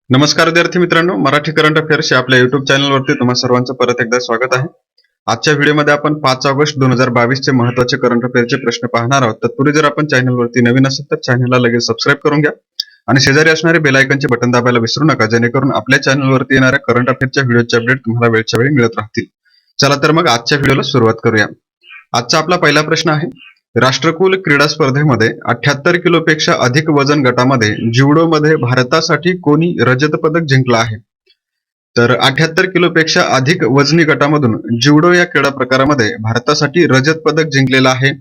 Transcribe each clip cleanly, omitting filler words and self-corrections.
नमस्कार विद्यार्थी मित्रांनो, मराठी करंट अफेअर्स या आपल्या युट्यूब चॅनलवरती तुम्हा सर्वांचं परत एकदा स्वागत आहे. आजच्या व्हिडिओमध्ये आपण 5 ऑगस्ट 2022 चे महत्त्वाचे करंट अफेअरचे प्रश्न पाहणार आहोत. तत्पूर्वी जर आपण चॅनलवरती नवीन असाल तर चॅनलला लगेच सबस्क्राईब करून घ्या आणि शेजारी असणारे बेल आयकॉनचे बटन दाबायला विसरू नका, जेणेकरून आपल्या चॅनलवरती येणाऱ्या करंट अफेअरच्या व्हिडिओचे अपडेट तुम्हाला वेळच्या वेळी मिळत राहतील. चला तर मग आजच्या व्हिडिओला सुरुवात करूया. आजचा आपला पहिला प्रश्न आहे, राष्ट्रकुल क्रीडा स्पर्धेमध्ये 78 किलोपेक्षा अधिक वजन गटामध्ये ज्युडोमध्ये भारतासाठी कोणी रजत पदक जिंकलं आहे? तर 78 किलोपेक्षा अधिक वजनी गटामधून ज्युडो या क्रीडा प्रकारामध्ये भारतासाठी रजत पदक जिंकलेलं आहे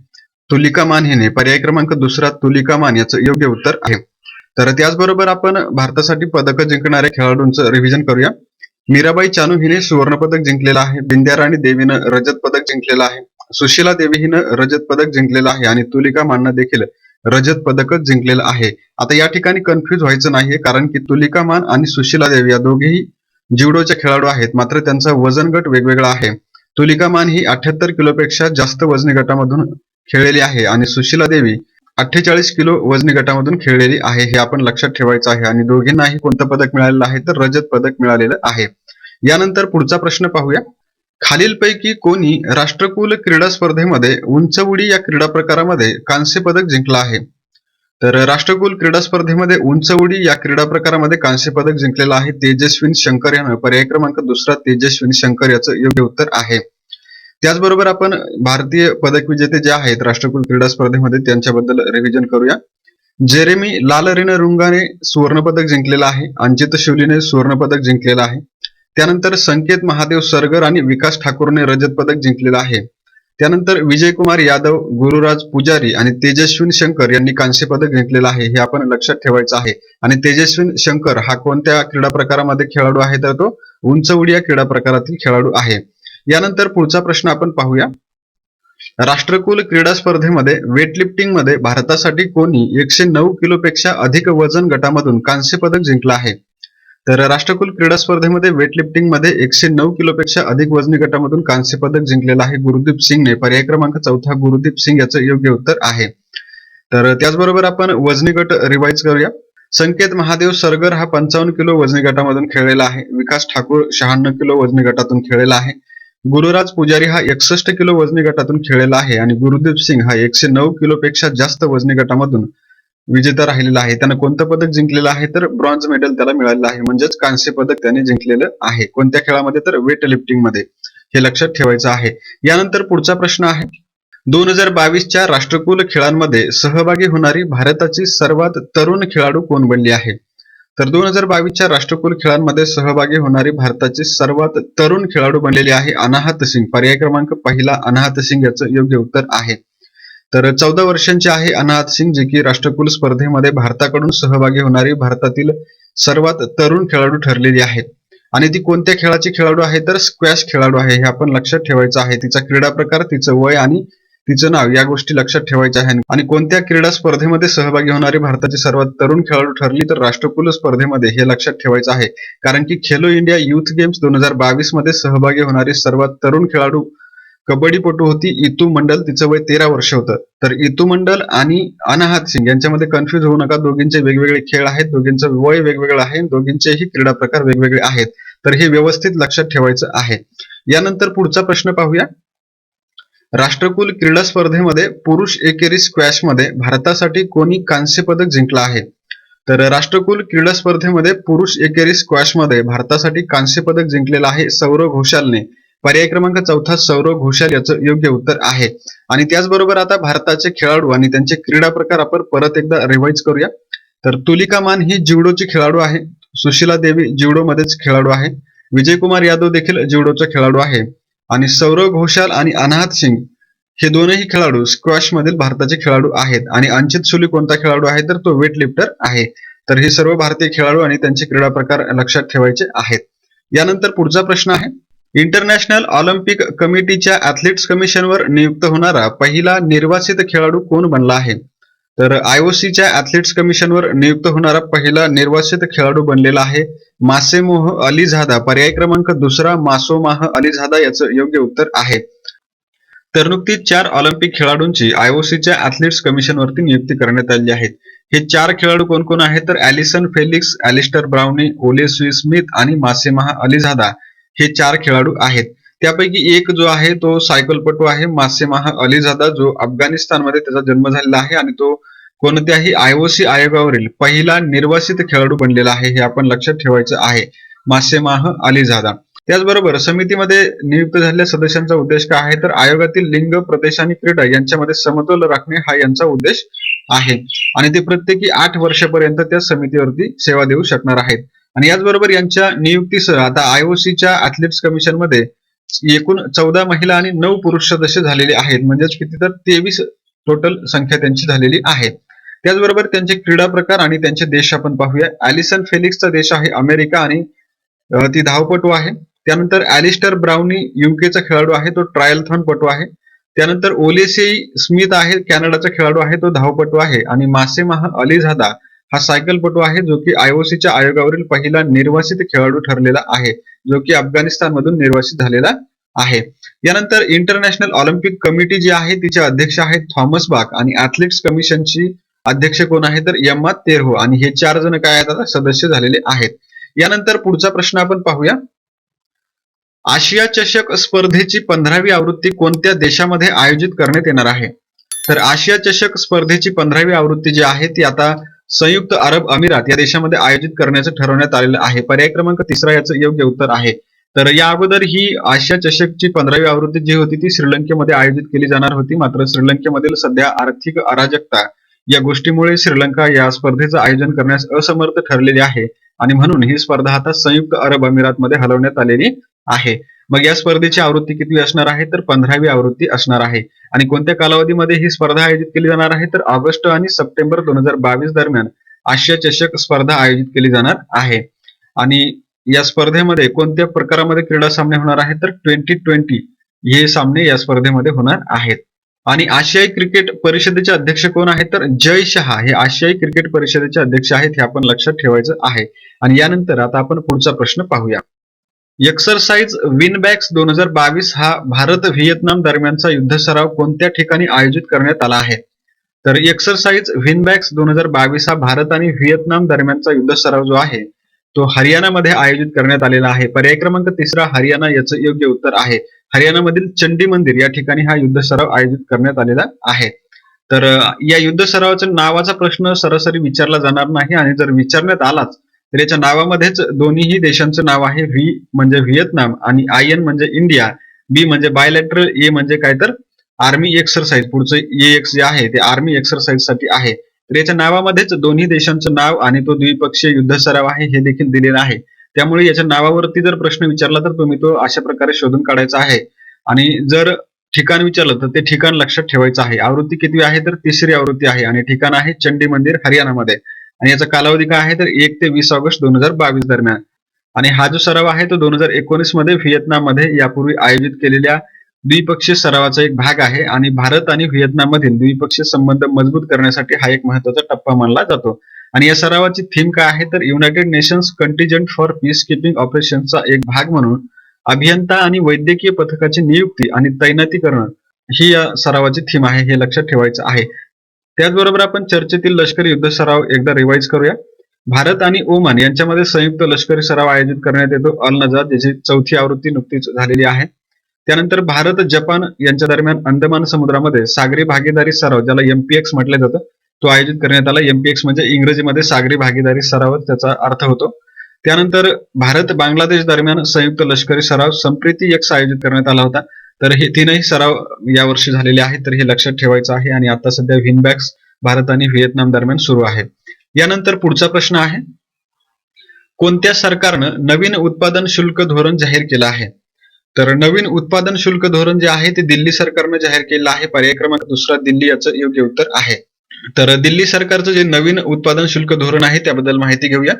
तुलिका मान हिने. पर्याय क्रमांक दुसरा तुलिका मान याचं योग्य उत्तर आहे. तर त्याचबरोबर आपण भारतासाठी पदक जिंकणाऱ्या खेळाडूंचं रिव्हिजन करूया. मीराबाई चानू हिने सुवर्ण पदक जिंकलेलं आहे. बिंद्या राणी देवीनं रजत पदक जिंकलेलं आहे. सुशीला देवी हिनं रजत पदक जिंकलेलं आहे आणि तुलिका माननं देखील रजत पदकच जिंकलेलं आहे. आता या ठिकाणी कन्फ्युज व्हायचं नाहीये, कारण की तुलिका मान आणि सुशीला देवी या दोघेही ज्युडोचे खेळाडू आहेत, मात्र त्यांचा वजन गट वेगवेगळा आहे. तुलिका मान ही 78 किलोपेक्षा जास्त वजनी गटामधून खेळलेली आहे आणि सुशीला देवी 48 किलो वजनी गटामधून खेळलेली आहे. हे आपण लक्षात ठेवायचं आहे आणि दोघींनाही कोणतं पदक मिळालेलं आहे? तर रजत पदक मिळालेलं आहे. यानंतर पुढचा प्रश्न पाहूया. खालीलपैकी कोणी राष्ट्रकुल क्रीडा स्पर्धेमध्ये उंच उडी या क्रीडा प्रकारामध्ये कांस्य पदक जिंकलं आहे? तर राष्ट्रकुल क्रीडा स्पर्धेमध्ये उंच उडी या क्रीडा प्रकारामध्ये कांस्य पदक जिंकलेलं आहे तेजस्विन शंकर यानं. पर्याय क्रमांक दुसरा तेजस्विन शंकर याचं योग्य उत्तर आहे. त्याचबरोबर आपण भारतीय पदक विजेते जे आहेत राष्ट्रकुल क्रीडा स्पर्धेमध्ये त्यांच्याबद्दल रिव्हिजन करूया. जेरेमी लालरिनरुंगाने सुवर्ण पदक जिंकलेलं आहे. अंजित शिवलीने सुवर्ण पदक जिंकलेलं आहे. त्यानंतर संकेत महादेव सरगर आणि विकास ठाकूरने रजत पदक जिंकलेलं आहे. त्यानंतर विजयकुमार यादव, गुरुराज पुजारी आणि तेजस्विन शंकर यांनी कांस्य पदक जिंकलेलं आहे. हे आपण लक्षात ठेवायचं आहे. आणि तेजस्विन शंकर हा कोणत्या क्रीडा प्रकारामध्ये खेळाडू आहे? तर तो उंच उडी या क्रीडा प्रकारातील खेळाडू आहे. यानंतर पुढचा प्रश्न आपण पाहूया. राष्ट्रकुल क्रीडा स्पर्धेमध्ये वेटलिफ्टिंग मध्ये भारतासाठी कोणी 109 किलोपेक्षा अधिक वजन गटामधून कांस्य पदक जिंकलं आहे? तर राष्ट्रकुल क्रीडा स्पर्धेमध्ये वेटलिफ्टिंग मध्ये 109 किलोपेक्षा अधिक वजनी गटामधून कांस्य पदक जिंकलेलं आहे गुरुदीप सिंगने. पर्याय क्रमांक चौथा गुरुदीप सिंग याचं योग्य उत्तर आहे. तर त्याचबरोबर आपण वजनी गट रिवाइज करूया. संकेत महादेव सरगर हा 55 किलो वजनी गटामधून खेळलेला आहे. विकास ठाकूर 96 किलो वजनी गटातून खेळलेला आहे. गुरुराज पुजारी हा 61 किलो वजनी गटातून खेळलेला आहे आणि गुरुदीप सिंग हा 109 किलोपेक्षा जास्त वजनी गटामधून विजेता राहिलेला आहे. त्यानं कोणतं पदक जिंकलेलं आहे? तर ब्रॉन्झ मेडल त्याला मिळालेलं आहे, म्हणजेच कांस्य पदक त्याने जिंकलेलं आहे. कोणत्या खेळामध्ये? तर वेट लिफ्टिंग मध्ये. हे लक्षात ठेवायचं आहे. यानंतर पुढचा प्रश्न आहे, 2022च्या राष्ट्रकुल खेळांमध्ये सहभागी होणारी भारताची सर्वात तरुण खेळाडू कोण बनली आहे? तर 2022च्या राष्ट्रकुल खेळांमध्ये सहभागी होणारी भारताची सर्वात तरुण खेळाडू बनलेली आहे अनाहत सिंग. पर्याय क्रमांक पहिला अनाहत सिंग याचं योग्य उत्तर आहे. तर 14 वर्षांची आहे अनाहत सिंग, जी की राष्ट्रकुल स्पर्धेमध्ये भारताकडून सहभागी होणारी भारतातील सर्वात तरुण खेळाडू ठरलेली आहे. आणि ती कोणत्या खेळाची खेळाडू आहे? तर स्क्वॅश खेळाडू आहे. हे आपण लक्षात ठेवायचं आहे. तिचा क्रीडा प्रकार, तिचं वय आणि तिचं नाव या गोष्टी लक्षात ठेवायच्या आहेत. आणि कोणत्या क्रीडा स्पर्धेमध्ये सहभागी होणारी भारताची सर्वात तरुण खेळाडू ठरली? तर राष्ट्रकुल स्पर्धेमध्ये. हे लक्षात ठेवायचं आहे, कारण की खेलो इंडिया युथ गेम्स 2022 मध्ये सहभागी होणारी सर्वात तरुण खेळाडू कबड्डीपटू होती इतू मंडल. तिचं वय 13 वर्ष होतं. तर इतू मंडल आणि अनाहत सिंग यांच्यामध्ये कन्फ्युज होऊ नका. दोघींचे वेगवेगळे खेळ आहेत, दोघींचं वय वेगवेगळं आहे, दोघींचेही क्रीडा प्रकार वेगवेगळे आहेत. तर हे व्यवस्थित लक्षात ठेवायचं आहे. यानंतर पुढचा प्रश्न पाहूया. राष्ट्रकुल क्रीडा स्पर्धेमध्ये पुरुष एकेरी स्क्वॅश मध्ये भारतासाठी कोणी कांस्य पदक जिंकलं आहे? तर राष्ट्रकुल क्रीडा स्पर्धेमध्ये पुरुष एकेरी स्क्वॅश मध्ये भारतासाठी कांस्य पदक जिंकलेलं आहे सौरव घोषालने. पर्याय क्रमांक चौथा सौरव घोषाल याचं योग्य उत्तर आहे. आणि त्याचबरोबर आता भारताचे खेळाडू आणि त्यांचे क्रीडा प्रकार आपण परत एकदा रिवाइज करूया. तर तुलिका मान ही ज्युडोची खेळाडू आहे. सुशीला देवी ज्युडो मध्येच खेळाडू आहे. विजयकुमार यादव देखील ज्युडोचा खेळाडू आहे. आणि सौरव घोषाल आणि अनाहत सिंग हे दोनही खेळाडू स्क्वॅश मधील भारताचे खेळाडू आहेत. आणि अंचित सुली कोणता खेळाडू आहे? तर तो वेट लिफ्टर आहे. तर हे सर्व भारतीय खेळाडू आणि त्यांचे क्रीडा प्रकार लक्षात ठेवायचे आहेत. यानंतर पुढचा प्रश्न आहे, इंटरनॅशनल ऑलिम्पिक कमिटीच्या ऍथलीट्स कमिशनवर नियुक्त होणारा पहिला निर्वासित खेळाडू कोण बनला आहे? तर आयओसीच्या ऍथलीट्स कमिशनवर नियुक्त होणारा पहिला निर्वासित खेळाडू बनलेला आहे मासेमोह अलीझादा. पर्याय क्रमांक दुसरा मासोमाह अलीझादा याचं योग्य उत्तर आहे. तर नुकतीच 4 ऑलिम्पिक खेळाडूंची आयओसीच्या ऍथलीट्स कमिशनवरती नियुक्ती करण्यात आली आहे. हे 4 खेळाडू कोण कोण आहेत तर ॲलिसन फेलिक्स, ॲलिस्टर ब्राउनी, ओले स्मिथ आणि मासेमाह अलीझादा हे 4 खेळाडू आहेत. त्यापैकी एक जो आहे तो सायकलपटू आहे मासेमाह अलीझादा, जो अफगाणिस्तानमध्ये त्याचा जन्म झालेला आहे आणि तो कोणत्याही IOC आयोगावरील पहिला निर्वासित खेळाडू बनलेला आहे, हे आपण लक्षात ठेवायचं आहे. मासेमाह अलीझादा. त्याचबरोबर समितीमध्ये नियुक्त झालेल्या सदस्यांचा उद्देश काय आहे तर आयोगातील लिंग, प्रदेश आणि क्रीडा यांच्यामध्ये समतोल राखणे हा यांचा उद्देश आहे आणि ते प्रत्येकी 8 वर्षापर्यंत त्या समितीवरती सेवा देऊ शकणार आहेत. आणि याचबरोबर यांच्या नियुक्तीसह आता IOCच्या ॲथलीट्स कमिशन मध्ये एकूण 14 महिला आणि 9 पुरुष सदस्य झालेले आहेत, म्हणजेच किती तर 23 टोटल संख्या त्यांची झालेली आहे. त्याचबरोबर त्यांचे क्रीडा प्रकार आणि त्यांचे देश आपण पाहूया. ॲलिसन फेलिक्सचा देश आहे अमेरिका आणि ती धावपटू आहे. त्यानंतर ॲलिस्टर ब्राउनी युकेचा खेळाडू आहे, तो ट्रायलथॉन पटू आहे. त्यानंतर ओलेसी स्मिथ आहे, कॅनडाचा खेळाडू आहे, तो धावपटू आहे. आणि मासेमाह अलीझादा हा सायकलपटू आहे, जो की IOCच्या आयोगावरील पहिला निर्वासित खेळाडू ठरलेला आहे, जो की अफगाणिस्तान मधून निर्वासित झालेला आहे. यानंतर इंटरनॅशनल ऑलिम्पिक कमिटी जी आहे तिचे अध्यक्ष आहेत थॉमस बाक आणि ॲथलीट्स कमिशनची अध्यक्ष कोण आहे तर एम्मा तेरहो आणि हे 4 जण काय आहेत आता सदस्य झालेले आहेत. यानंतर पुढचा प्रश्न आपण पाहूया. आशिया चषक स्पर्धेची 15वी आवृत्ती कोणत्या देशामध्ये आयोजित करण्यात येणार आहे? तर आशिया चषक स्पर्धेची 15वी आवृत्ती जी आहे ती आता संयुक्त अरब अमिरात या देशामध्ये आयोजित करण्याचं ठरवण्यात आलेलं आहे. पर्याय क्रमांक 3 याचं योग्य उत्तर आहे. तर या अगोदर ही आशिया चषकची 15वी आवृत्ती जी होती ती श्रीलंकेमध्ये आयोजित केली जाणार होती, मात्र श्रीलंकेमधील सध्या आर्थिक अराजकता या गोष्टीमुळे श्रीलंका या स्पर्धेचं आयोजन करण्यास असमर्थ ठरलेली आहे आणि म्हणून ही स्पर्धा आता संयुक्त अरब अमिरातमध्ये हलवण्यात आलेली आहे. मग या स्पर्धेची आवृत्ती किती असणार आहे तर 15वी आवृत्ती असणार आहे. आणि कोणत्या कालावधीमध्ये ही स्पर्धा आयोजित केली जाणार आहे तर ऑगस्ट आणि सप्टेंबर 2022 दरम्यान आशिया चषक स्पर्धा आयोजित केली जाणार आहे. आणि या स्पर्धेमध्ये कोणत्या प्रकारामध्ये क्रीडा सामने होणार आहेत तर 2020 हे सामने या स्पर्धेमध्ये होणार आहेत. आणि आशियाई क्रिकेट परिषदेचे अध्यक्ष कोण आहेत तर जय शहा हे आशियाई क्रिकेट परिषदेचे अध्यक्ष आहेत, हे आपण लक्षात ठेवायचं आहे. आणि यानंतर आता आपण पुढचा प्रश्न पाहूया. एक्सरसाइज विनबॅक्स 2022 हा भारत व्हिएतनाम दरम्यानचा युद्ध सराव कोणत्या ठिकाणी आयोजित करण्यात आला आहे? तर एक्सरसाइज विनबॅक्स 2022 हा भारत आणि व्हिएतनाम दरम्यानचा युद्ध सराव जो आहे तो हरियाणामध्ये आयोजित करण्यात आलेला आहे. पर्याय क्रमांक 3 हरियाणा याचं योग्य उत्तर आहे. हरियाणामधील चंडी मंदिर या ठिकाणी हा युद्ध सराव आयोजित करण्यात आलेला आहे. तर या युद्ध सरावाच्या नावाचा प्रश्न सरासरी विचारला जाणार नाही आणि जर विचारण्यात आलाच तर याच्या नावामध्येच दोन्हीही देशांचं नाव आहे. व्ही म्हणजे व्हिएतनाम आणि IN म्हणजे इंडिया, बी म्हणजे बायलॅटरल, ए म्हणजे काय तर आर्मी एक्सरसाइज, पुढचं AX जे आहे ते आर्मी एक्सरसाइज साठी आहे. तर याच्या नावामध्येच दोन्ही देशांचं नाव आणि तो द्विपक्षीय युद्ध सराव आहे हे देखील दिलेलं आहे. त्यामुळे याच्या नावावरती जर प्रश्न विचारला तर तुम्ही तो अशा प्रकारे शोधून काढायचा आहे. आणि जर ठिकाण विचारलं तर ते ठिकाण लक्षात ठेवायचं आहे. आवृत्ती किती आहे तर 3री आवृत्ती आहे आणि ठिकाण आहे चंडी मंदिर हरियाणामध्ये. आणि याचा कालावधी काय आहे तर 1 ते 20 ऑगस्ट 2022 दरम्यान. आणि हा जो सराव आहे तो 2019 मध्ये व्हिएतनाम मध्ये यापूर्वी आयोजित केलेल्या द्विपक्षीय सरावाचा एक भाग आहे आणि भारत आणि व्हिएतनाम मधील द्विपक्षीय संबंध मजबूत करण्यासाठी हा एक महत्त्वाचा टप्पा मानला जातो. आणि या सरावाची थीम काय आहे तर United nations contingent for peace keeping ऑपरेशनचा एक भाग म्हणून अभियंता आणि वैद्यकीय पथकाची नियुक्ती आणि तैनाती करणं ही या सरावाची थीम आहे, हे लक्षात ठेवायचं आहे. त्याचबरोबर आपण चर्चेतील लष्करी युद्ध सराव एकदा रिवाइज करूया. भारत आणि ओमान यांच्यामध्ये संयुक्त लष्करी सराव आयोजित करण्यात येतो अल नजाद, ज्याची 4थी आवृत्ती नुकतीच झालेली आहे. त्यानंतर भारत जपान यांच्या दरम्यान अंदमान समुद्रामध्ये सागरी भागीदारी सराव, ज्याला MPX म्हटलं जातं, तो आयोजित करण्यात आला. MPX म्हणजे इंग्रजीमध्ये सागरी भागीदारी सराव त्याचा अर्थ होतो. त्यानंतर भारत बांगलादेश दरम्यान संयुक्त लष्करी सराव संप्रीती X आयोजित करण्यात आला होता. तर हे 3ही सराव यावर्षी झालेले आहेत, तर हे लक्षात ठेवायचं आहे. आणि आता सध्या विनबॅक्स भारत आणि व्हिएतनाम दरम्यान सुरू आहे. यानंतर पुढचा प्रश्न आहे, कोणत्या सरकारनं नवीन उत्पादन शुल्क धोरण जाहीर केलं आहे? तर नवीन उत्पादन शुल्क धोरण जे आहे ते दिल्ली सरकारनं जाहीर केलं आहे. पर्याय क्रमांक 2 दिल्ली याचं योग्य उत्तर आहे. तर दिल्ली सरकारचं जे नवीन उत्पादन शुल्क धोरण आहे त्याबद्दल माहिती घेऊया.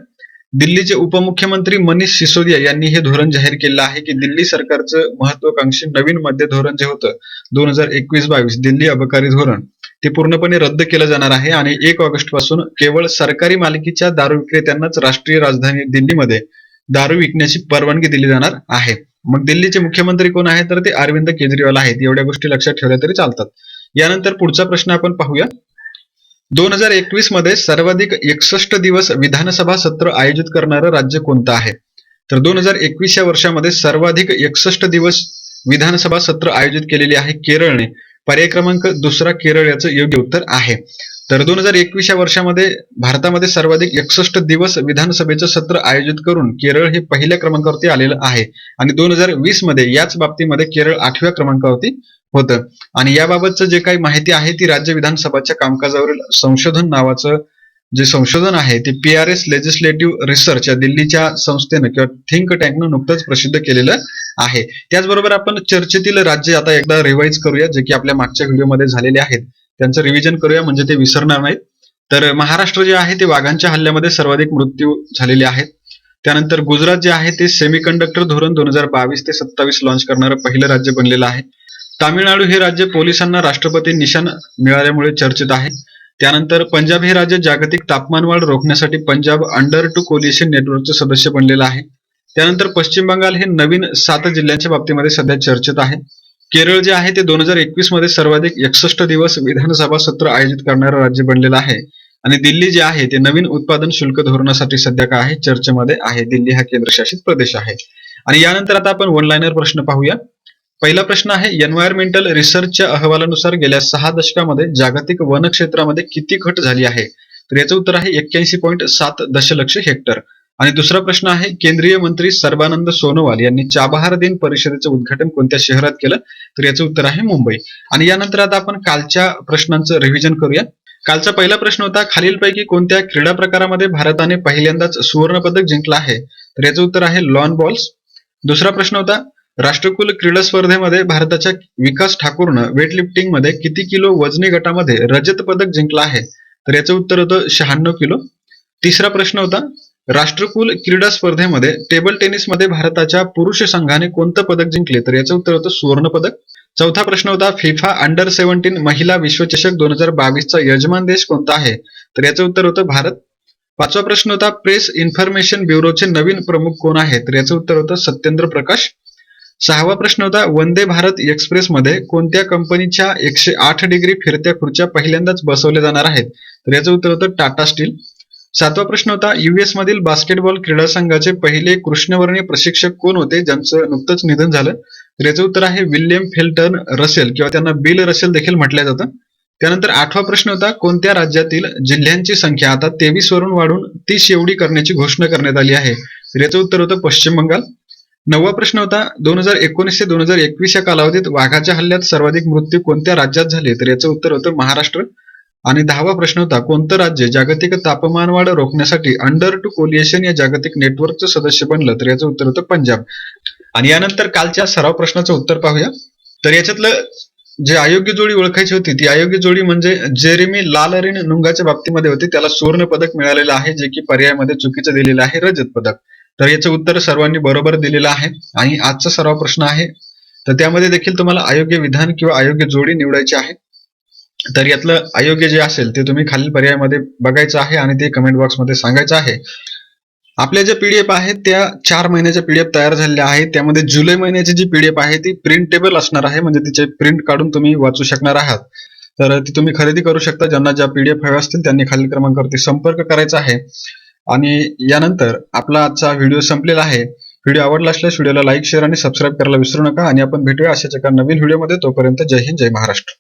दिल्लीचे उपमुख्यमंत्री मनीष सिसोदिया यांनी हे धोरण जाहीर केलं आहे की दिल्ली सरकारचं महत्वाकांक्षी नवीन मध्य धोरण जे होतं 2021-22 दिल्ली अबकारी धोरण ते पूर्णपणे रद्द केलं जाणार आहे आणि 1 ऑगस्ट पासून केवळ सरकारी मालकीच्या दारू विक्रेत्यांनाच राष्ट्रीय राजधानी दिल्लीमध्ये दारू विकण्याची परवानगी दिली जाणार आहे. मग दिल्लीचे मुख्यमंत्री कोण आहेत तर ते अरविंद केजरीवाल आहेत. एवढ्या गोष्टी लक्षात ठेवल्या तरी चालतात. यानंतर पुढचा प्रश्न आपण पाहूया. 2021 मध्ये सर्वाधिक 61 दिवस विधानसभा सत्र आयोजित करणारं राज्य कोणतं आहे? तर 2021 या वर्षामध्ये सर्वाधिक 61 दिवस विधानसभा सत्र आयोजित केलेली आहे केरळने. पर्याय क्रमांक दुसरा केरळ याचं योग्य उत्तर आहे. तर 2021 या वर्षामध्ये भारतामध्ये सर्वाधिक 61 दिवस विधानसभेचं सत्र आयोजित करून केरळ हे पहिल्या क्रमांकावरती आलेलं आहे आणि 2020 मध्ये याच बाबतीमध्ये केरळ 8व्या क्रमांकावरती होतं. आणि याबाबतचं जे काही माहिती आहे ती राज्य विधानसभाच्या कामकाजावरील संशोधन नावाचं जे संशोधन आहे ते PRS लेजिस्लेटिव्ह रिसर्च या दिल्लीच्या संस्थेनं किंवा थिंक टँकनं नुकतंच प्रसिद्ध केलेलं आहे. त्याचबरोबर आपण चर्चेतील राज्य आता एकदा रिवाइज करूया, जे की आपल्या मागच्या व्हिडिओमध्ये झालेले आहेत त्यांचं रिव्हिजन करूया म्हणजे ते विसरणार नाहीत. तर महाराष्ट्र जे आहे ते वाघांच्या हल्ल्यामध्ये सर्वाधिक मृत्यू झालेले आहेत. त्यानंतर गुजरात जे आहे ते सेमीकंडक्टर धोरण 2022 ते 27 लॉन्च करणारं पहिलं राज्य बनलेलं आहे. तामिळनाडू हे राज्य पोलिसांना राष्ट्रपती निशाण मिळाल्यामुळे चर्चेत आहे. त्यानंतर पंजाब हे राज्य जागतिक तापमानवाढ रोखण्यासाठी पंजाब अंडर-2 कोलिशन नेटवर्कचे सदस्य बनलेलं आहे. त्यानंतर पश्चिम बंगाल हे नवीन 7 जिल्ह्यांच्या बाबतीमध्ये सध्या चर्चेत आहे. केरळ जे आहे ते 2021 मध्ये सर्वाधिक 61 दिवस विधानसभा सत्र आयोजित करणारं राज्य बनलेलं आहे. आणि दिल्ली जे आहे ते नवीन उत्पादन शुल्क धोरणासाठी सध्या काय आहे चर्चेमध्ये आहे. दिल्ली हा केंद्रशासित प्रदेश आहे. आणि यानंतर आता आपण वन लाइनर प्रश्न पाहूया. पहिला प्रश्न आहे एन्व्हायरमेंटल रिसर्चच्या अहवालानुसार गेल्या 6 दशकामध्ये जागतिक वन क्षेत्रामध्ये किती घट झाली आहे? तर याचं उत्तर आहे 81.7 दशलक्ष हेक्टर. आणि दुसरा प्रश्न आहे केंद्रीय मंत्री सर्बानंद सोनोवाल यांनी चाबहार दिन परिषदेचं उद्घाटन कोणत्या शहरात केलं? तर याचं उत्तर आहे मुंबई. आणि यानंतर आता आपण कालच्या प्रश्नांचं रिव्हिजन करूया. कालचा पहिला प्रश्न होता खालीलपैकी कोणत्या क्रीडा प्रकारामध्ये भारताने पहिल्यांदाच सुवर्ण पदक जिंकलं आहे? तर याचं उत्तर आहे लॉन बॉल्स. दुसरा प्रश्न होता राष्ट्रकुल क्रीडा स्पर्धेमध्ये भारताच्या विकास ठाकूरनं वेटलिफ्टिंग मध्ये किती किलो वजनी गटामध्ये रजत पदक जिंकलं आहे? तर याचं उत्तर होतं 96 किलो. तिसरा प्रश्न होता राष्ट्रकुल क्रीडा स्पर्धेमध्ये टेबल टेनिसमध्ये भारताच्या पुरुष संघाने कोणतं पदक जिंकले? तर याचं उत्तर होतं सुवर्ण पदक. चौथा प्रश्न होता फिफा अंडर 17 महिला विश्वचषक 2022 चा यजमान देश कोणता आहे? तर याचं उत्तर होतं भारत. पाचवा प्रश्न होता प्रेस इन्फॉर्मेशन ब्युरोचे नवीन प्रमुख कोण आहेत? तर याचं उत्तर होतं सत्येंद्र प्रकाश. सहावा प्रश्न होता वंदे भारत एक्सप्रेस मध्ये कोणत्या कंपनीच्या 108 डिग्री फिरत्या खुर्च्या पहिल्यांदाच बसवल्या जाणार आहेत? तर याचं उत्तर होतं टाटा स्टील. सातवा प्रश्न होता US मधील बास्केटबॉल क्रीडा संघाचे पहिले कृष्णवर्णीय प्रशिक्षक कोण होते ज्यांचं नुकतंच निधन झालं? तर याचं उत्तर आहे विल्यम फेल्टन रसेल किंवा त्यांना बिल रसेल देखील म्हटलं जातं. त्यानंतर आठवा प्रश्न होता कोणत्या राज्यातील जिल्ह्यांची संख्या आता 23 वरून वाढून 30 एवढी करण्याची घोषणा करण्यात आली आहे? तर याचं उत्तर होतं पश्चिम बंगाल. नववा प्रश्न होता 2019 ते 2021 या कालावधीत वाघाच्या हल्ल्यात सर्वाधिक मृत्यू कोणत्या राज्यात झाले? तर याचं उत्तर होतं महाराष्ट्र. आणि 10वा प्रश्न होता कोणतं राज्य जागतिक तापमानवाढ रोखण्यासाठी अंडर-2 कोलिशन या जागतिक नेटवर्कचं सदस्य बनलं? तर याचं उत्तर होतं पंजाब. आणि यानंतर कालच्या सराव प्रश्नाचं उत्तर पाहूया. तर याच्यातलं जे अयोग्य जोडी ओळखायची होती ती अयोग्य जोडी म्हणजे जेरेमी लालरिन नुंगाच्या बाबतीमध्ये होती. त्याला सुवर्ण पदक मिळालेलं आहे जे की पर्यायामध्ये चुकीचं दिलेलं आहे रजत पदक. तर याचं उत्तर सर्वांनी बरोबर दिलेलं आहे. आणि आजचा सराव प्रश्न आहे तर त्यामध्ये देखील तुम्हाला अयोग्य विधान किंवा अयोग्य जोडी निवडायची आहे. तर यातलं अयोग्य जे असेल ते तुम्ही खालील पर्यायामध्ये बघायचं आहे आणि ते कमेंट बॉक्समध्ये सांगायचं आहे. आपल्या ज्या PDF आहेत त्या 4 महिन्याच्या PDF तयार झालेल्या आहेत. त्यामध्ये जुलै महिन्याची जी PDF आहे ती प्रिंटेबल असणार आहे म्हणजे तिचे प्रिंट काढून तुम्ही वाचू शकणार आहात. तर ती तुम्ही खरेदी करू शकता. ज्यांना ज्या PDF हव्या असतील त्यांनी खालील क्रमांकावरती संपर्क करायचा आहे. आणि यानंतर आपला आजचा व्हिडिओ संपलेला आहे. व्हिडिओ आवडला असल्यास व्हिडिओला लाईक शेअर आणि सबस्क्राईब करायला विसरू नका. आणि आपण भेटूया अशाच एका नवीन व्हिडिओमध्ये. तोपर्यंत जय हिंद जय महाराष्ट्र.